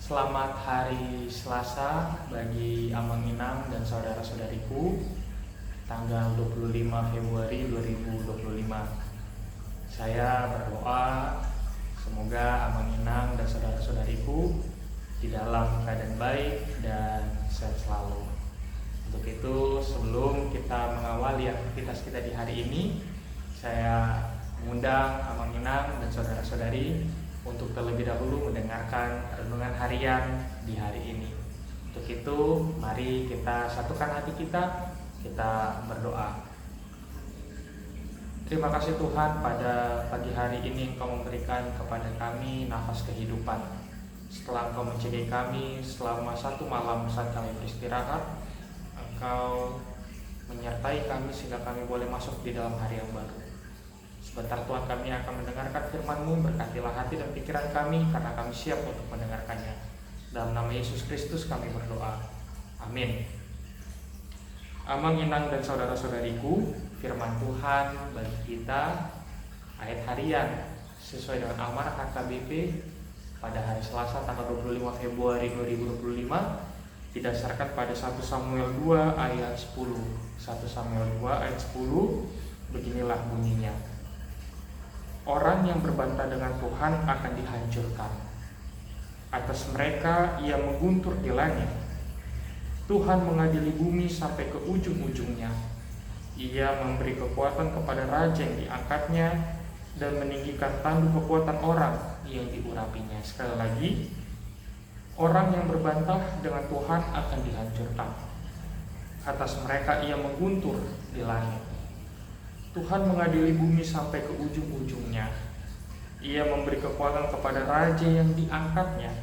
Selamat hari Selasa bagi Amang Inang dan saudara-saudariku, tanggal 25 Februari 2025. Saya berdoa semoga Amang Inang dan saudara-saudariku di dalam keadaan baik dan sehat selalu. Untuk itu, sebelum kita mengawali aktivitas kita di hari ini, saya mengundang Amang Inang dan saudara-saudari untuk terlebih dahulu mendengarkan renungan harian di hari ini. Untuk itu, mari kita satukan hati kita berdoa. Terima kasih Tuhan, pada pagi hari ini Engkau memberikan kepada kami nafas kehidupan. Setelah Engkau menjaga kami selama satu malam saat kami beristirahat, Engkau menyertai kami sehingga kami boleh masuk di dalam hari yang baru. Sebentar Tuhan, kami akan mendengarkan firman-Mu, berkatilah hati dan pikiran kami karena kami siap untuk mendengarkannya. Dalam nama Yesus Kristus kami berdoa. Amin. Amang Inang dan saudara-saudariku, firman Tuhan bagi kita ayat harian sesuai dengan amanah HKBP pada hari Selasa tanggal 25 Februari 2025 didasarkan pada 1 Samuel 2 ayat 10. 1 Samuel 2 ayat 10 beginilah bunyinya. Orang yang berbantah dengan Tuhan akan dihancurkan. Atas mereka ia mengguntur di langit. Tuhan mengadili bumi sampai ke ujung-ujungnya. Ia memberi kekuatan kepada raja yang diangkatnya dan meninggikan tanduk kekuatan orang yang diurapinya. Sekali lagi, orang yang berbantah dengan Tuhan akan dihancurkan. Atas mereka ia mengguntur di langit. Tuhan mengadili bumi sampai ke ujung-ujungnya. Ia memberi kekuatan kepada raja yang diangkatnya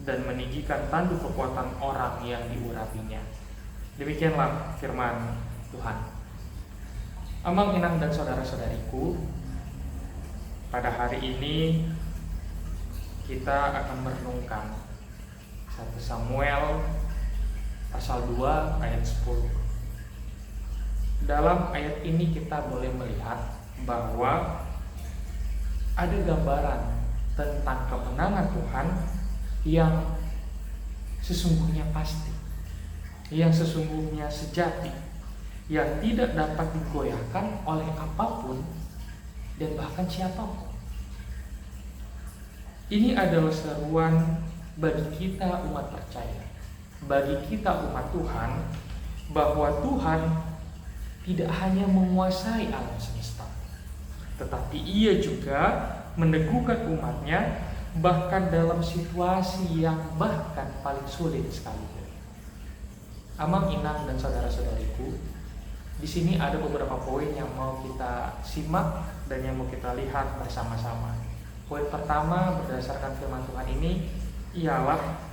dan meninggikan tanduk kekuatan orang yang diurapinya. Demikianlah firman Tuhan. Amang Inang dan saudara-saudariku, pada hari ini kita akan merenungkan 1 Samuel pasal 2 ayat 10. Dalam ayat ini kita boleh melihat bahwa ada gambaran tentang kemenangan Tuhan yang sesungguhnya pasti, yang sesungguhnya sejati, yang tidak dapat digoyahkan oleh apapun dan bahkan siapapun. Ini adalah seruan bagi kita umat percaya, bagi kita umat Tuhan, bahwa Tuhan tidak hanya menguasai alam semesta, tetapi ia juga meneguhkan umatnya bahkan dalam situasi yang bahkan paling sulit sekalipun. Amang Inang dan saudara-saudariku, di sini ada beberapa poin yang mau kita simak dan yang mau kita lihat bersama-sama. Poin pertama berdasarkan firman Tuhan ini ialah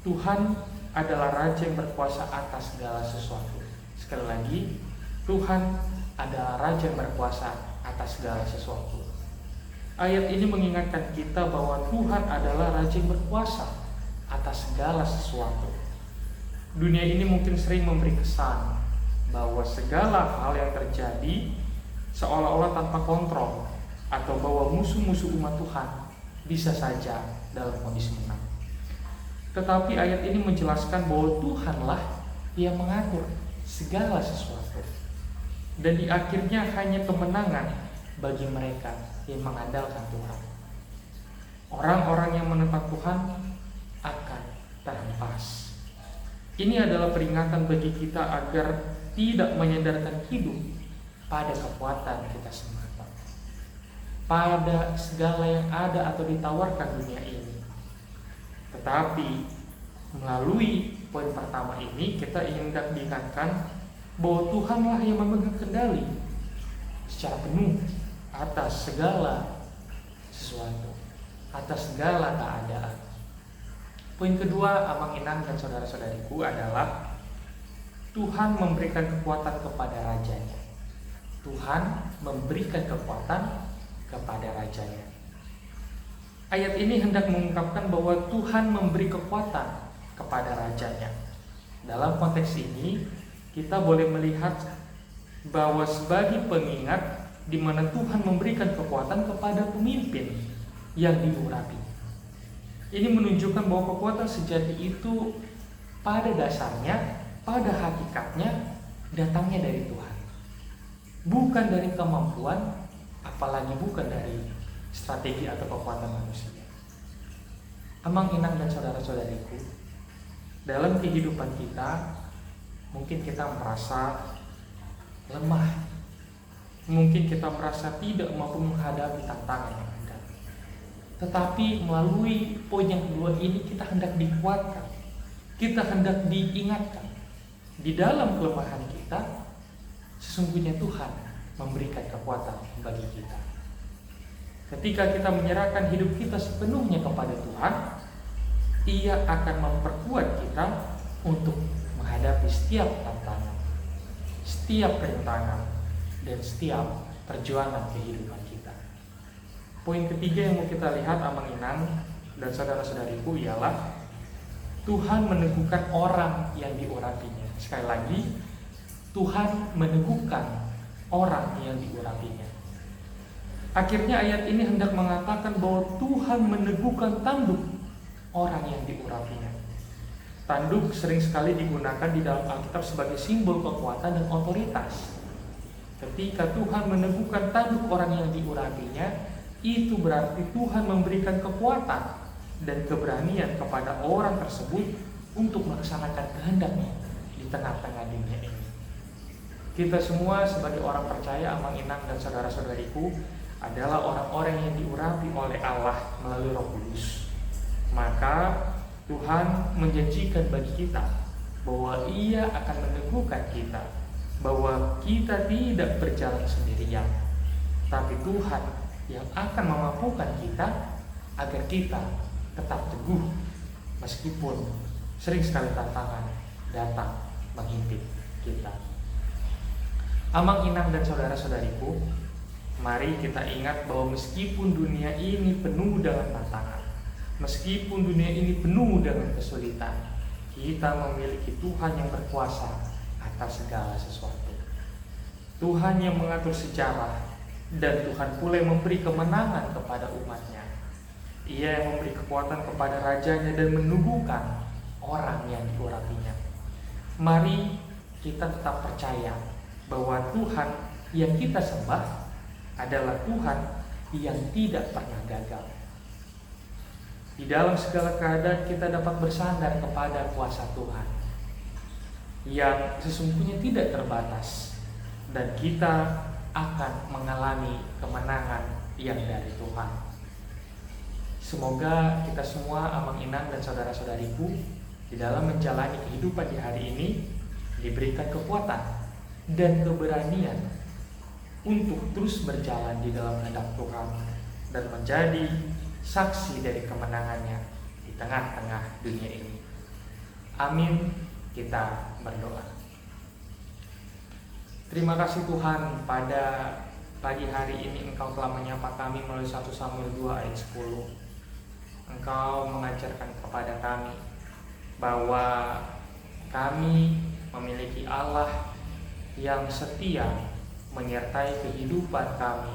Tuhan adalah Raja yang berkuasa atas segala sesuatu. Sekali lagi, Tuhan adalah Raja yang berkuasa atas segala sesuatu. Ayat ini mengingatkan kita bahwa Tuhan adalah Raja yang berkuasa atas segala sesuatu. Dunia ini mungkin sering memberi kesan bahwa segala hal yang terjadi seolah-olah tanpa kontrol, atau bahwa musuh-musuh umat Tuhan bisa saja dalam kondisi menang. Tetapi ayat ini menjelaskan bahwa Tuhanlah yang mengatur segala sesuatu. Dan di akhirnya hanya kemenangan bagi mereka yang mengandalkan Tuhan. Orang-orang yang menentang Tuhan akan terhempas. Ini adalah peringatan bagi kita agar tidak menyandarkan hidup pada kekuatan kita semata, pada segala yang ada atau ditawarkan dunia ini. Tetapi melalui poin pertama ini kita ingin diingatkan bahwa Tuhanlah yang memegang kendali secara penuh atas segala sesuatu, atas segala keadaan. Poin kedua, Amang Inang dan saudara-saudariku, adalah Tuhan memberikan kekuatan kepada rajanya. Tuhan memberikan kekuatan kepada rajanya. Ayat ini hendak mengungkapkan bahwa Tuhan memberi kekuatan kepada rajanya. Dalam konteks ini, kita boleh melihat bahwa sebagai pengingat di mana Tuhan memberikan kekuatan kepada pemimpin yang diurapi. Ini menunjukkan bahwa kekuatan sejati itu pada dasarnya, pada hakikatnya datangnya dari Tuhan. Bukan dari kemampuan, apalagi bukan dari strategi atau kekuatan manusia. Amang inang dan saudara-saudariku, dalam kehidupan kita mungkin kita merasa lemah, mungkin kita merasa tidak mampu menghadapi tantangan yang ada. Tetapi melalui poin yang kedua ini kita hendak dikuatkan, kita hendak diingatkan. Di dalam kelemahan kita, sesungguhnya Tuhan memberikan kekuatan bagi kita. Ketika kita menyerahkan hidup kita sepenuhnya kepada Tuhan, Ia akan memperkuat kita untuk menghadapi setiap tantangan, setiap rintangan, dan setiap perjuangan kehidupan kita. Poin ketiga yang mau kita lihat Amang Inang dan saudara-saudariku ialah Tuhan meneguhkan orang yang diurapinya. Sekali lagi, Tuhan meneguhkan orang yang diurapinya. Akhirnya ayat ini hendak mengatakan bahwa Tuhan meneguhkan tanduk orang yang diurapinya. Tanduk sering sekali digunakan di dalam Alkitab sebagai simbol kekuatan dan otoritas. Ketika Tuhan meneguhkan tanduk orang yang diurapinya, itu berarti Tuhan memberikan kekuatan dan keberanian kepada orang tersebut untuk melaksanakan kehendaknya di tengah-tengah dunia ini. Kita semua sebagai orang percaya, Amang Inang dan saudara-saudariku, adalah orang-orang yang diurapi oleh Allah melalui Roh Kudus. Maka Tuhan menjanjikan bagi kita bahwa Ia akan meneguhkan kita, bahwa kita tidak berjalan sendirian, tapi Tuhan yang akan memampukan kita agar kita tetap teguh meskipun sering sekali tantangan datang menghimpit kita. Amang Inang dan saudara-saudariku, mari kita ingat bahwa meskipun dunia ini penuh dengan tantangan, meskipun dunia ini penuh dengan kesulitan, kita memiliki Tuhan yang berkuasa atas segala sesuatu. Tuhan yang mengatur sejarah, dan Tuhan pula yang memberi kemenangan kepada umatnya. Ia yang memberi kekuatan kepada rajanya dan menubuhkan orang yang diurapinya. Mari kita tetap percaya bahwa Tuhan yang kita sembah adalah Tuhan yang tidak pernah gagal. Di dalam segala keadaan kita dapat bersandar kepada kuasa Tuhan yang sesungguhnya tidak terbatas, dan kita akan mengalami kemenangan yang dari Tuhan. Semoga kita semua, Amang Inang dan saudara-saudariku, di dalam menjalani kehidupan di hari ini diberikan kekuatan dan keberanian untuk terus berjalan di dalam kehendak Tuhan dan menjadi saksi dari kemenangannya di tengah-tengah dunia ini. Amin. Kita berdoa. Terima kasih Tuhan, pada pagi hari ini Engkau telah menyapa kami melalui 1 Samuel 2 ayat 10. Engkau mengajarkan kepada kami bahwa kami memiliki Allah yang setia menyertai kehidupan kami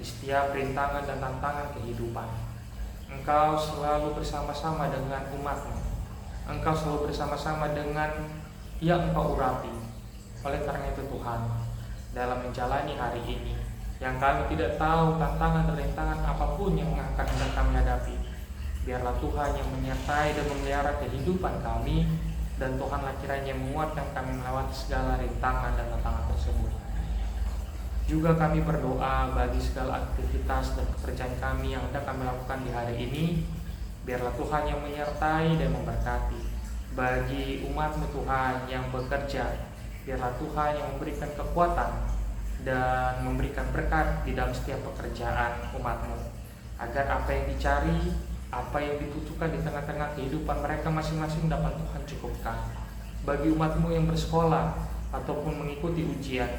di setiap rintangan dan tantangan kehidupan. Engkau selalu bersama-sama dengan umat-Mu. Engkau selalu bersama-sama dengan yang Engkau urapi. Oleh karena itu Tuhan, dalam menjalani hari ini yang kami tidak tahu tantangan dan rintangan apapun yang akan hendak kami hadapi, biarlah Tuhan yang menyertai dan memelihara kehidupan kami, dan Tuhanlah kiranya menguatkan kami melewati segala rintangan dan tantangan tersebut. Juga kami berdoa bagi segala aktivitas dan pekerjaan kami yang hendak kami lakukan di hari ini, biarlah Tuhan yang menyertai dan memberkati. Bagi umat-Mu Tuhan yang bekerja, biarlah Tuhan yang memberikan kekuatan dan memberikan berkat di dalam setiap pekerjaan umat-Mu, agar apa yang dicari, apa yang dibutuhkan di tengah-tengah kehidupan mereka masing-masing dapat Tuhan cukupkan. Bagi umat-Mu yang bersekolah ataupun mengikuti ujian,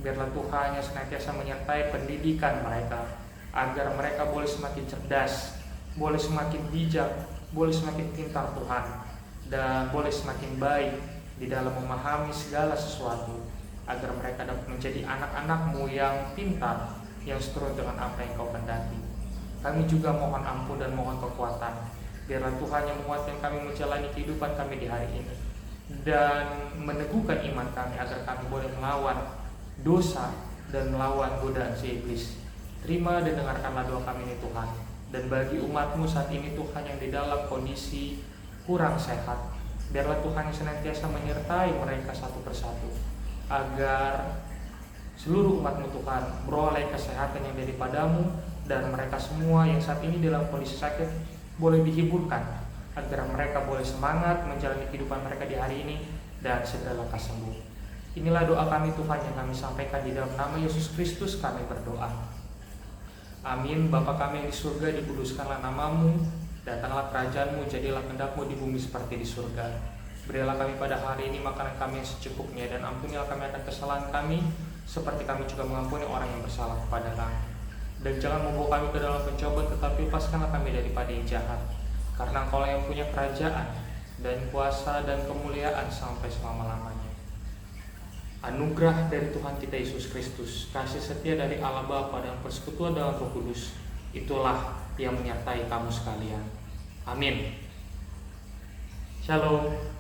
biarlah Tuhan yang senantiasa menyertai pendidikan mereka, agar mereka boleh semakin cerdas, boleh semakin bijak, boleh semakin pintar Tuhan, dan boleh semakin baik di dalam memahami segala sesuatu, agar mereka dapat menjadi anak-anak-Mu yang pintar, yang seturut dengan apa yang Kau kehendaki. Kami juga mohon ampun dan mohon kekuatan. Biarlah Tuhan yang menguatkan kami menjalani kehidupan kami di hari ini, dan meneguhkan iman kami agar kami boleh melawan dosa dan melawan godaan si iblis. Terima dan dengarkanlah doa kami ini Tuhan. Dan bagi umat-Mu saat ini Tuhan yang di dalam kondisi kurang sehat, biarlah Tuhan yang senantiasa menyertai mereka satu persatu, agar seluruh umat-Mu Tuhan beroleh kesehatan yang daripada-Mu, dan mereka semua yang saat ini dalam kondisi sakit boleh dihiburkan, agar mereka boleh semangat menjalani kehidupan mereka di hari ini dan segera lekas sembuh. Inilah doa kami Tuhan yang kami sampaikan di dalam nama Yesus Kristus kami berdoa. Amin. Bapa kami yang di surga, dikuduskanlah nama-Mu, datanglah kerajaan-Mu, jadilah kehendak-Mu di bumi seperti di surga. Berilah kami pada hari ini makanan kami yang secukupnya, dan ampunilah kami akan kesalahan kami, seperti kami juga mengampuni orang yang bersalah kepada kami. Dan jangan membawa kami ke dalam pencobaan, tetapi lepaskanlah kami daripada yang jahat. Karena Engkau yang punya kerajaan dan kuasa dan kemuliaan sampai selama-lamanya. Anugerah dari Tuhan kita Yesus Kristus, kasih setia dari Allah Bapa dan persekutuan dalam Roh Kudus, itulah yang menyertai kamu sekalian. Amin. Shalom.